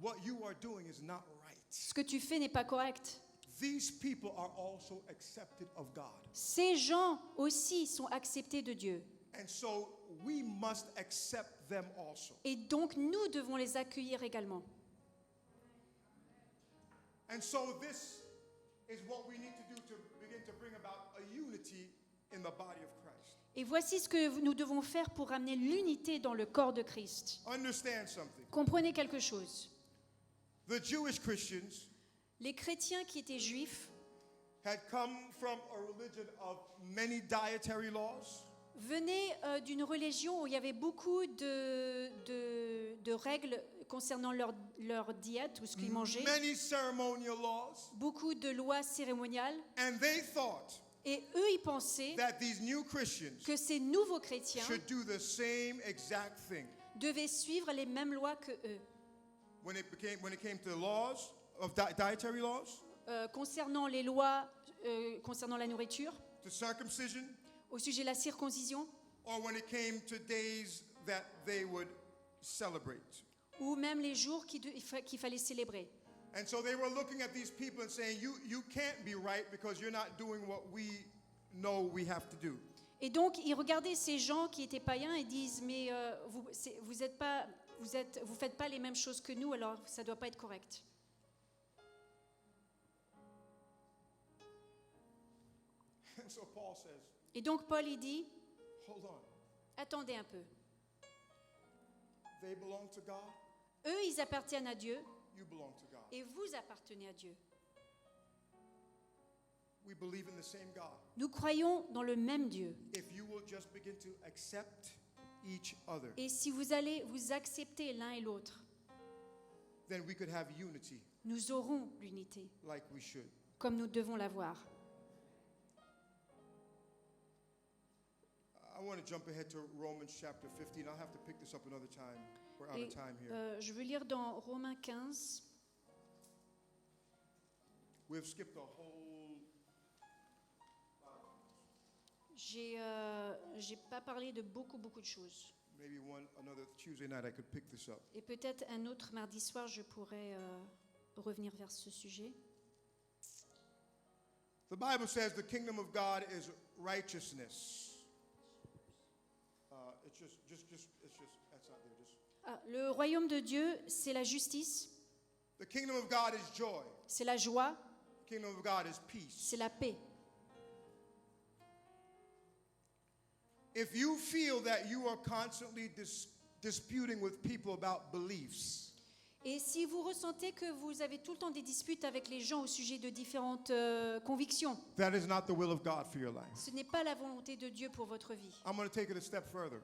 what you are doing is not right. ce que tu fais n'est pas correct. These people are also accepted of God. Ces gens aussi sont acceptés de Dieu. And so we must accept them also. Et donc nous devons les accueillir également. And so this is what we need to do to begin to bring about a unity in the body of Christ. Et voici ce que nous devons faire pour amener l'unité dans le corps de Christ. Understand something. Comprenez quelque chose. The Jewish Christians Les chrétiens qui étaient juifs, had come from a religion of many dietary laws. venaient d'une religion où il y avait beaucoup de règles concernant leur diète ou ce qu'ils mangeaient, many ceremonial laws, beaucoup de lois cérémoniales. and they thought Et eux, ils pensaient that these new Christians que ces nouveaux chrétiens should do the same exact thing. devaient suivre les mêmes lois que eux. When it came to the laws of dietary laws, Concernant les lois, concernant la nourriture, to circumcision, au sujet de la circoncision, or when it came to days that they would celebrate. ou même les jours qu'il fallait célébrer. And so they were looking at these people and saying, you can't be right because you're not doing what we know we have to do. Et donc, ils regardaient ces gens qui étaient païens et disent, mais vous faites pas les mêmes choses que nous, alors ça ne doit pas être correct. And so Paul says, Et donc, Paul, il dit, hold on. attendez un peu. They belong to God. Eux, ils appartiennent à Dieu You belong to God. et vous appartenez à Dieu. We believe in the same God. Nous croyons dans le même Dieu. If you will just begin to accept each other, Et si vous allez vous accepter l'un et l'autre, then we could have unity nous aurons l'unité, like we should. comme nous devons l'avoir. I want to jump ahead to Romans chapter 15. I'll have to pick this up another time. We're out Et, of time here. je veux lire dans Romains 15. We've skipped a whole... J'ai pas parlé de beaucoup de choses. Maybe another Tuesday night I could pick this up. Et peut-être un autre mardi soir, je pourrais revenir vers ce sujet. The Bible says the kingdom of God is righteousness. That's not there. Ah, le royaume de Dieu, c'est la justice, The kingdom of God is joy. c'est la joie, The kingdom of God is peace. c'est la paix. If you feel that you are constantly disputing with people about beliefs, Et si vous ressentez que vous avez tout le temps des disputes avec les gens au sujet de différentes convictions, that is not the will of God for your life. ce n'est pas la volonté de Dieu pour votre vie. I'm going to take it a step further.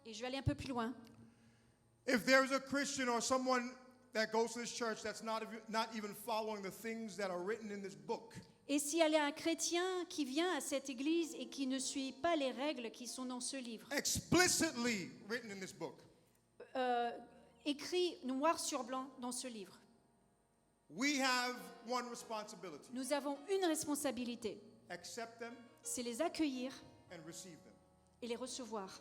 Et je vais aller un peu plus loin. If there's a Christian or someone that goes to this church that's not even following the things that are written in this book, Et s'il y a un chrétien qui vient à cette église et qui ne suit pas les règles qui sont dans ce livre, explicitly written in this book, écrit noir sur blanc dans ce livre, we have one responsibility. nous avons une responsabilité, Accept them c'est les accueillir and receive them. et les recevoir.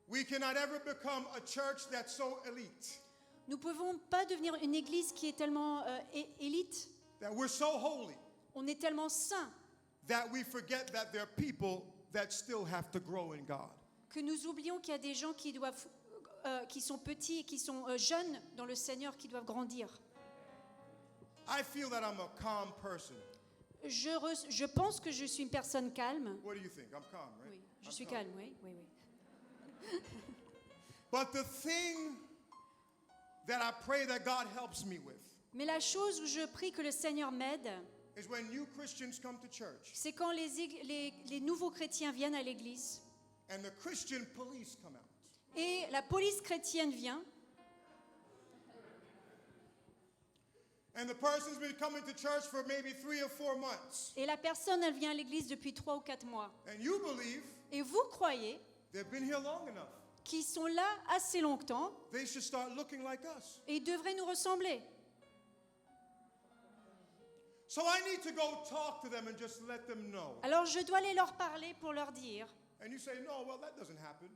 We cannot ever become a church that's so elite, Nous ne pouvons pas devenir une église qui est tellement élite, that we're so holy, on est tellement saint, that we forget that there are people that still have to grow in God. que nous oublions qu'il y a des gens qui sont petits, qui sont jeunes dans le Seigneur, qui doivent grandir. I feel that I'm a calm person. Je pense que je suis une personne calme. What do you think? I'm calm, right? Oui, je I'm suis calm. calme, oui. But the thing that I pray that God helps me with Mais la chose où je prie que le Seigneur m'aide, is when new Christians come to church c'est quand les nouveaux chrétiens viennent à l'église and the Christian police come out. et la police chrétienne vient And the person's been coming to church for maybe 3 or 4 months. et la personne, elle vient à l'église depuis 3 ou 4 mois. And you believe Et vous croyez they've been here long enough. qu'ils sont là assez longtemps They should start looking like us. et ils devraient nous ressembler. So I need to go talk to them and just let them know. Alors je dois aller leur parler pour leur dire. And you say, no, well, that doesn't happen.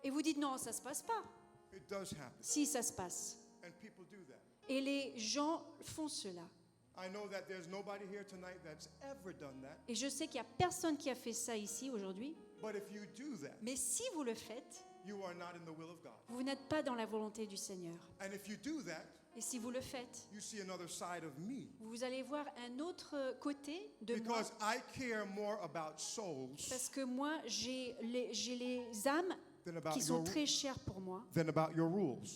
Et vous dites non, ça se passe pas. It does happen. Si, ça se passe. And people do that. Et les gens font cela. I know that there's nobody here tonight that's ever done that. Et je sais qu'il n'y a personne qui a fait ça ici aujourd'hui. But if you do that, Mais si vous le faites, you are not in the will of God. vous n'êtes pas dans la volonté du Seigneur. And if you do that, Et si vous le faites, you see another side of me. vous allez voir un autre côté de moi. Because I care more about souls Parce que moi, j'ai les âmes than about qui sont très chères pour moi. than about your rules.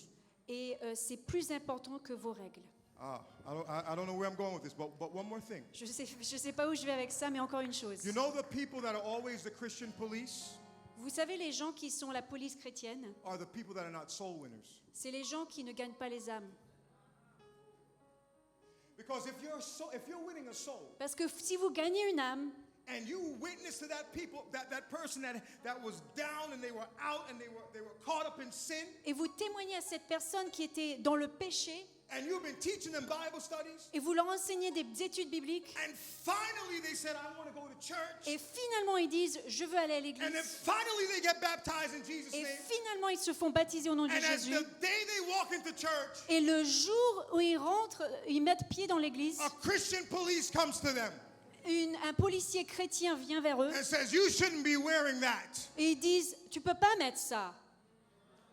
Et c'est plus important que vos règles. I don't know where I'm going with this, but one more thing. Je sais pas où je vais avec ça, mais encore une chose. You know the people that are always the Christian police Vous savez, les gens qui sont la police chrétienne, are the people that are not soul winners. c'est les gens qui ne gagnent pas les âmes. Because if you're winning a soul, Parce que si vous gagnez une âme, and you witness to that person that was down and they were out and they were caught up in sin, et vous témoignez à cette personne qui était dans le péché, and you've been teaching them Bible studies, et vous leur enseignez des études bibliques, and finally they said, I want to go to church, et finalement ils disent « je veux aller à and then l'église finally they get baptized in Jesus' » et name, finalement ils se font baptiser au nom de and as Jésus. the day they walk into church, Et le jour où ils rentrent, ils mettent pied dans l'église, a Christian police comes to them un policier chrétien vient vers eux and says, you shouldn't be wearing that. et ils disent « tu peux pas mettre ça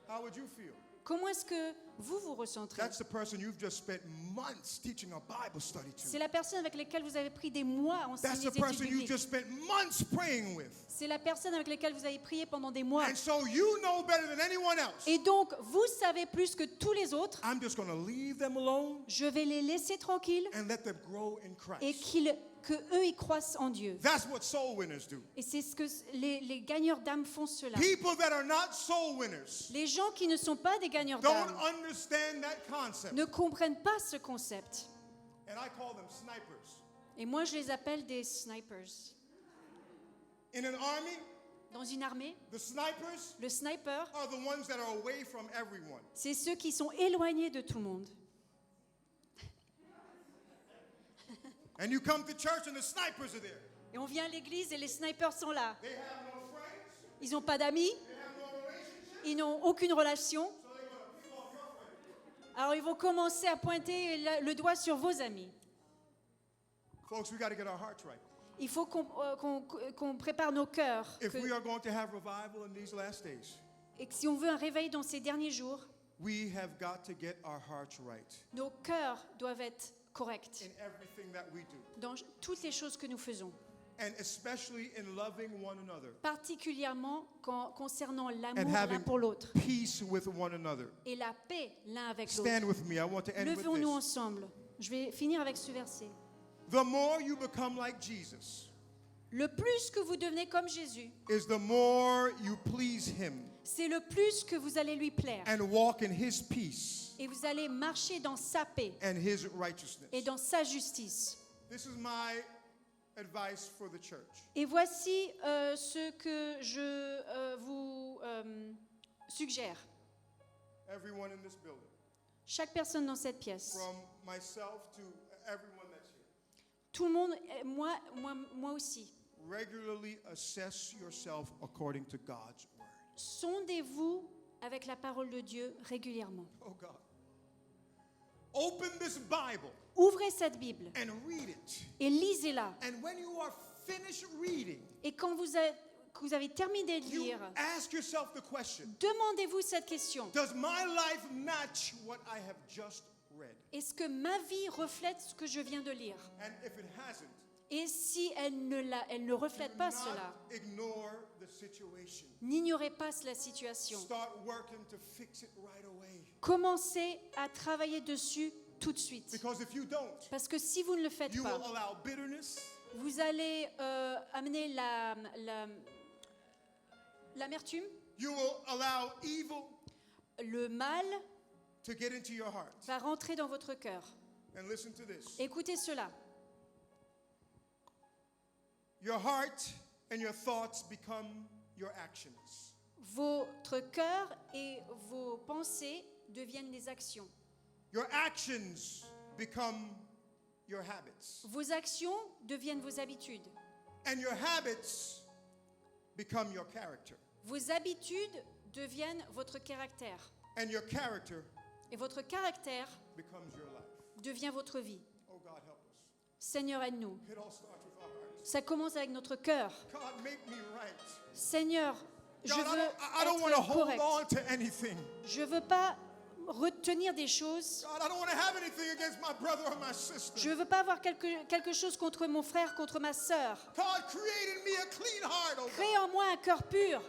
How would you feel? ». Comment est-ce que vous vous ressentirez? That's the person you've just spent months teaching a Bible study C'est to. la personne avec laquelle vous avez pris des mois à That's enseigner the les études person you bibliques. just spent months praying with. C'est la personne avec laquelle vous avez prié pendant des mois. And so you know better than anyone else. Et donc, vous savez plus que tous les autres. I'm just going to leave them alone Je vais les laisser tranquilles and let them grow in et Christ. que eux ils croissent en Dieu. That's what soul winners do. Et c'est ce que les gagneurs d'âme font cela. People that are not soul winners Les gens qui ne sont pas des gagneurs don't d'âme understand that concept. ne comprennent pas ce concept. And I call them snipers. Et moi, je les appelle des snipers. In an army, Dans une armée, the snipers le sniper, are the ones that are away from everyone. c'est ceux qui sont éloignés de tout le monde. And you come to church and the snipers are there. Et on vient à l'église et les snipers sont là. They have no friends, Ils n'ont pas d'amis, they have no relationship, ils n'ont aucune relation. so they're going to pick off your friends. Alors ils vont commencer à pointer le doigt sur vos amis. Folks, we got to get our hearts right. Il faut qu'on prépare nos cœurs. If we are going to have revival in these last days, Et que si on veut un réveil dans ces derniers jours, we have got to get our hearts right nos cœurs doivent être corrects in everything that we do, dans toutes les choses que nous faisons. and especially in loving one another Particulièrement concernant and l'amour l'un having pour l'autre peace with one another. et la paix l'un avec Stand l'autre. with me. I want to end with Levons-nous this. ensemble. Je vais finir avec ce verset. The more you become like Jesus Le plus que vous devenez comme Jésus, is the more you please him c'est le plus que vous allez lui plaire. and walk in his peace Et vous allez marcher dans sa paix and his righteousness. et dans sa justice. This is my advice for the church. Et voici ce que je vous suggère. Everyone in this building, Chaque personne dans cette pièce. from myself to everyone that's here, Tout le monde, moi aussi. regularly assess yourself according to God's word. Sondez-vous avec la parole de Dieu régulièrement. Oh God. Open this Bible Ouvrez cette Bible and read it. et lisez-la. And when you are finished reading, Et quand vous avez terminé de you lire, ask yourself the question, demandez-vous cette question. does my life match what I have just read? Est-ce que ma vie reflète ce que je viens de lire? And if it hasn't, Et si elle ne reflète pas do cela, not ignore the situation. n'ignorez pas la situation. Start working to fix it right away. Commencez à travailler dessus tout de suite. Because if you don't, Parce que si vous ne le faites you will pas, allow bitterness, vous allez amener l'amertume, you will allow evil le mal to get into your heart. va rentrer dans votre cœur. And listen to this. Écoutez cela. Your heart and your thoughts become your actions. Votre cœur et vos pensées deviennent des actions. Your actions become your habits. Vos actions deviennent vos habitudes. And your habits become your character. Vos habitudes deviennent votre caractère. And your character Et votre caractère becomes your life. devient votre vie. Oh God, help us. Seigneur, aide-nous. It all starts with our hearts. Ça commence avec notre cœur. God, make me right. Seigneur, je God, veux I don't want to être hold correct. on to anything. Je veux pas retenir des choses. God, I don't want to have anything against my brother or my sister. Je veux pas avoir quelque chose contre mon frère, contre ma sœur. God, create in me a clean heart, oh God. Crée en moi un cœur pur.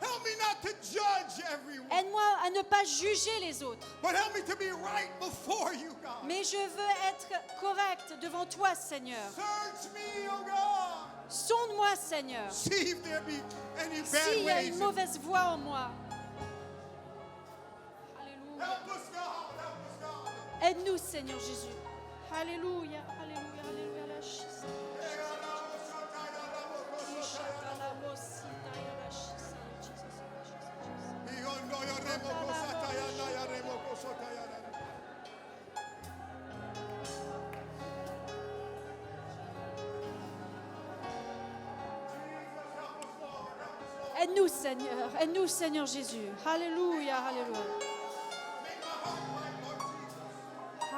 Help me not to judge everyone, Aide-moi à ne pas juger les autres. but help me to be right before you, God. Mais je veux être correcte devant toi, Seigneur. Search me, oh God. Sonde-moi, Seigneur. See if there be any S'il bad y a ways. une mauvaise voie en moi. Alléluia. Help us, God. Help us, God. Aide-nous, Seigneur Jésus. Alléluia, alléluia, alléluia. La chisa, chata, la mosita, ya la chisa, Jesus, Jesus, Jesus. Aide-nous, Seigneur. Aide-nous, Seigneur Jésus. Alléluia, alléluia.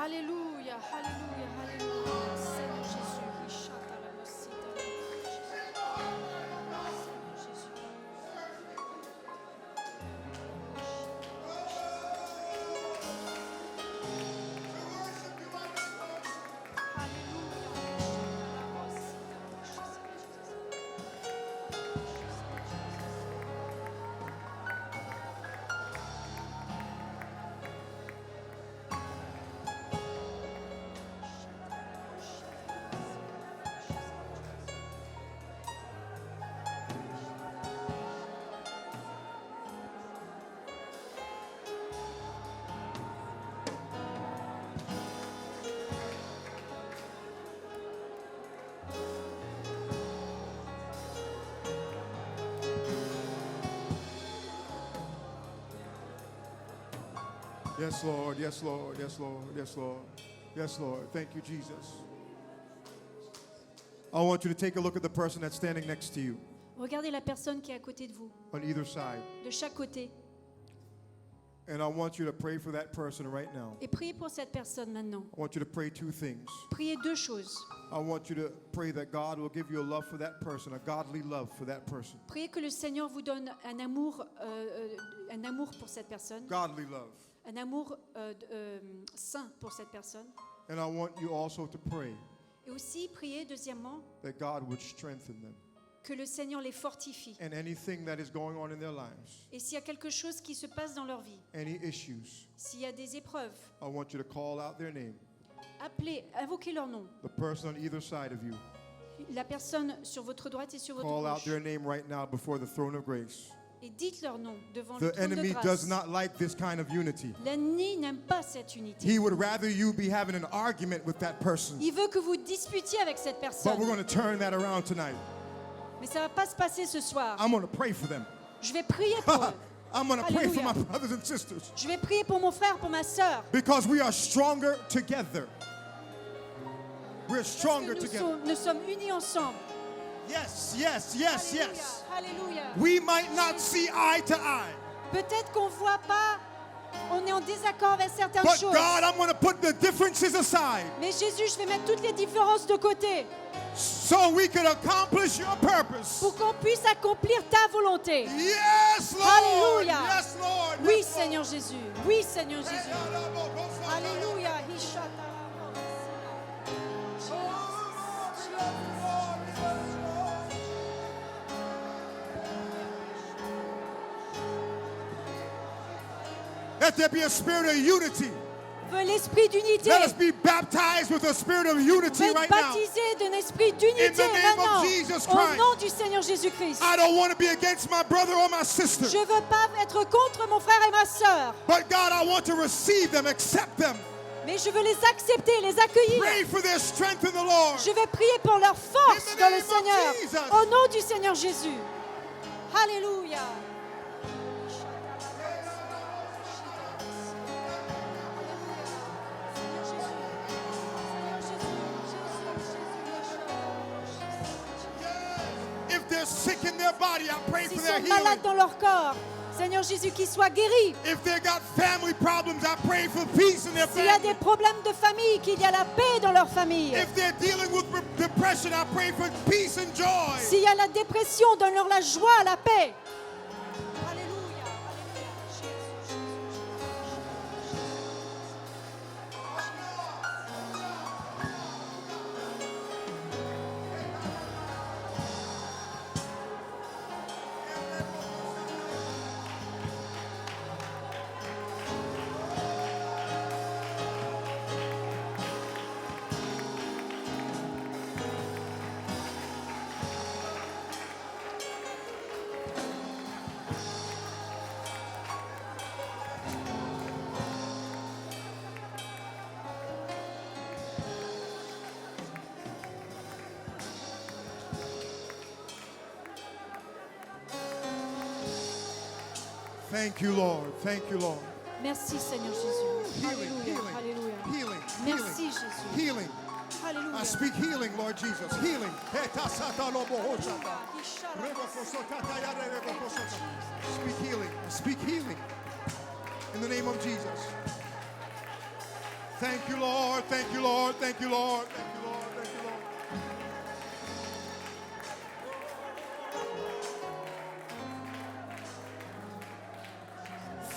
Alléluia, alléluia, alléluia. Seigneur Jésus. Ishata la mosita, la Seigneur Jésus. Yes, Lord. Yes, Lord. Yes, Lord. Yes, Lord. Yes, Lord. Thank you, Jesus. I want you to take a look at the person that's standing next to you Regardez la personne qui est à côté de vous, on either side. de chaque côté, And I want you to pray for that person right now. et priez pour cette personne maintenant. I want you to pray two things. Priez deux choses. I want you to pray that God will give you a love for that person, a godly love for that person. Priez que le Seigneur vous donne un amour pour cette personne, Godly love. un amour saint pour cette personne. And I want you also to pray Et aussi priez, deuxièmement, that God would strengthen them. que le Seigneur les fortifie. And anything that is going on in their lives, Et s'il y a quelque chose qui se passe dans leur vie, any issues, s'il y a des épreuves, I want you to call out their name. appelez, invoquez leur nom. The person on either side of you. La personne sur votre droite et sur votre Call out gauche. their name right now before the throne of grace. Et dites leur nom devant le The trône de enemy grâce. does not like this kind of unity. L'ennemi n'aime pas cette unité. He would rather you be having an argument with that person. Il veut que vous disputiez avec cette But personne. we're going to turn that around tonight. Mais ça ne va pas se passer ce soir. I'm going to pray for them. Je vais prier pour eux. I'm going to pray for my Hallelujah. brothers and sisters Je vais prier pour mon frère, pour ma sœur. because we are stronger together. We're Parce stronger que together. nous sommes unis ensemble. Yes, yes, yes, Alléluia. yes. Alléluia. We might not see eye to eye, Peut-être qu'on ne voit pas, on est en désaccord avec certaines but choses. God, I'm going to put the differences aside Mais Jésus, je vais mettre toutes les différences de côté so we can accomplish your purpose. pour qu'on puisse accomplir ta volonté. Yes, Lord. Alléluia. Yes, Lord. Oui, Yes, Lord. Seigneur Jésus. Oui, Seigneur Jésus. Alléluia. Let there be a spirit of unity. Veux l'esprit d'unité. Let us be baptized with a spirit of unity Vous right êtes now. baptisés d'un esprit In d'unité the name of maintenant. Jesus Au Christ. nom du Seigneur Jésus-Christ. I don't want to be against my brother or my sister, Je ne veux pas être contre mon frère et ma sœur, but God, I want to receive them, accept them. mais je veux les accepter, les accueillir. Pray for their strength in the Lord. Je vais prier pour leur force In the dans le name of Seigneur. Jesus. Au nom du Seigneur Jésus. Alléluia. If they're sick in their body, I pray S'ils for their sont healing. malades dans leur corps, Seigneur Jésus, qu'ils soient guéris. If they got family problems, I pray for peace in their S'il y a des family. problèmes de famille, qu'il y a la paix dans leur famille. If they're dealing with depression, I pray for peace and joy. S'il y a la dépression, donne-leur la joie, la paix. Alléluia. Thank you, Lord. Thank you, Lord. Merci Seigneur Jésus. Healing, Alléluia. healing, Alléluia. healing, Merci healing, Jésus. healing. I Alléluia. speak healing, Lord Jesus. Healing. Speak healing. I speak healing. In the name of Jesus. Thank you, Lord. Thank you, Lord. Thank you, Lord. Thank you, Lord. Thank you, Lord.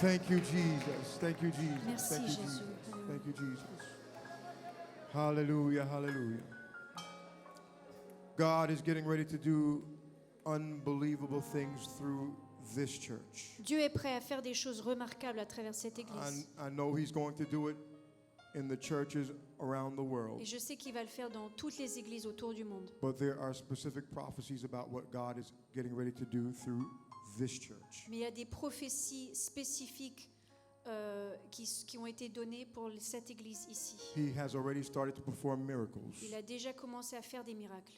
Thank you, Jesus. Thank you, Jesus. Merci, Thank you, Jésus. Jesus. Thank you, Jesus. Hallelujah, hallelujah. God is getting ready to do unbelievable things through this church. Dieu est prêt à faire des choses remarquables à travers cette église. I know He's going to do it in the churches around the world. Et je sais qu'il va le faire dans toutes les églises autour du monde. But there are specific prophecies about what God is getting ready to do through this church. Mais il y a des prophéties spécifiques qui ont été données pour cette église ici. He has already started to perform miracles. Il a déjà commencé à faire des miracles.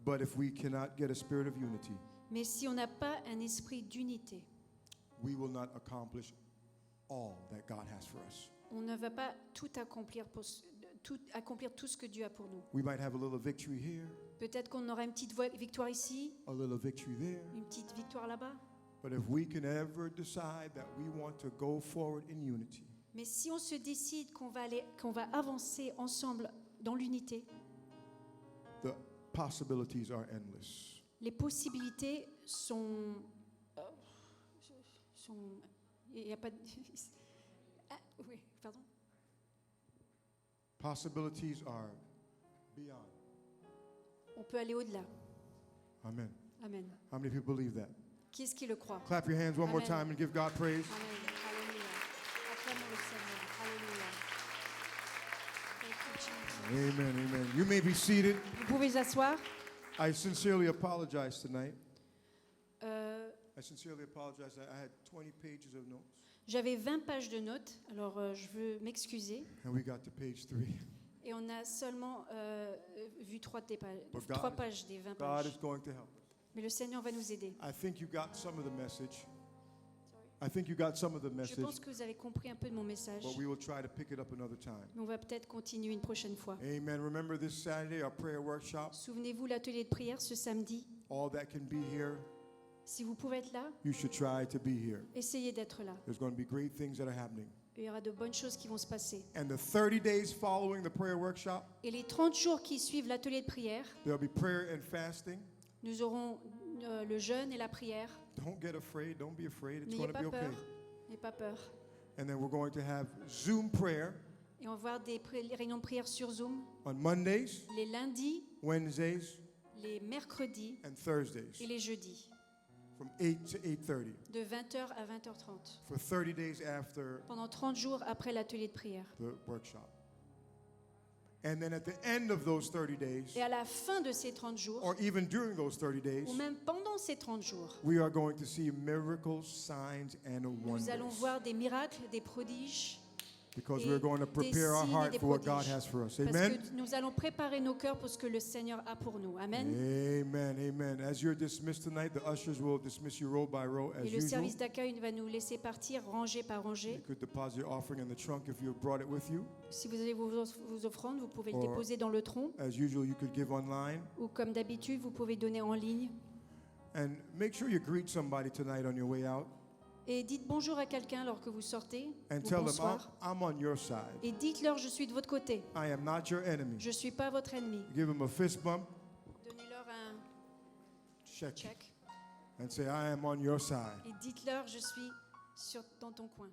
But if we cannot get a spirit of unity, Mais si on n'a pas un esprit d'unité, we will not accomplish all that God has for us. on ne va pas tout accomplir tout ce que Dieu a pour nous. We might have a little victory here, Peut-être qu'on aura une petite victoire ici, a little victory there. une petite victoire là-bas. But if we can ever decide that we want to go forward in unity, Mais si on se décide qu'on va avancer ensemble dans l'unité, the possibilities are endless. les possibilités sont il n'y a pas de ah, oui, pardon. Possibilities are beyond. On peut aller au-delà. Amen. Amen. How many people believe that? Qui est-ce qui le croit? Clap your hands one more Amen. time and give God praise. Amen. Alléluia. Acclamons le Seigneur. Alléluia. Thank you, Jesus. Amen, amen. You may be seated. Vous pouvez vous asseoir. I sincerely apologize tonight. Euh, I sincerely apologize. I had 20 pages of notes, J'avais 20 pages de notes, alors je veux m'excuser. and we got to page 3. Et on a seulement vu 3 But God- pages des 20 God pages. is going to help us. Mais le Seigneur va nous aider. I think you got some of the message. I think you got some of the Je message, pense que vous avez compris un peu de mon message. but we will try to pick it up another time. Mais on va peut-être continuer une prochaine fois. Amen. Remember this Saturday, our prayer workshop. Souvenez-vous l'atelier de prière ce samedi. All that can be here, Si vous pouvez être là, you should try to be here. essayez d'être là. There's going to be great things that are happening. Il y aura de bonnes choses qui vont se passer. And the 30 days following the prayer workshop, Et les 30 jours qui suivent l'atelier de prière, there'll be prayer and fasting. nous aurons le jeûne et la prière. Don't get afraid. Don't be afraid. It's N'ayez going to pas be okay. peur. N'ayez pas peur. And then we're going to have Zoom prayer Et on va avoir des réunions de prière sur Zoom on Mondays, les lundis, Wednesdays, les mercredis and et Thursdays les jeudis, from 8 to 8:30 de 20h à 20h30, for 30 days after pendant 30 jours après l'atelier de prière. the workshop. And then at the end of those 30 days, Et à la fin de ces 30 jours, or even during those 30 days, ou même pendant ces 30 jours, we are going to see miracles, signs, and nous allons wonders. voir des miracles, des prodiges, Because et we're going to des prepare our signes et heart des for what God prodiges. has for us. parce Amen? que nous allons préparer nos cœurs pour ce que le Seigneur a pour nous. Amen. Amen, amen. As you're dismissed tonight, the ushers will dismiss you row by row as Et le usual. service d'accueil va nous laisser partir rangée par You rangée. could deposit your offering in the trunk if you brought it with you. Si vous avez vos offrandes, vous pouvez le Or- déposer dans le tronc. As usual, you could give online. Ou comme d'habitude, vous pouvez donner en ligne. And make sure you greet somebody tonight on your way out Et dites bonjour à quelqu'un alors que vous sortez. and Ou tell them, bonsoir. I'm on your side. Et dites-leur, je suis de votre côté. I am not your enemy. Je ne suis pas votre ennemi. Give them a fist bump, Donnez-leur un check, check. and say, I am on your side. Et dites-leur, je suis dans ton coin.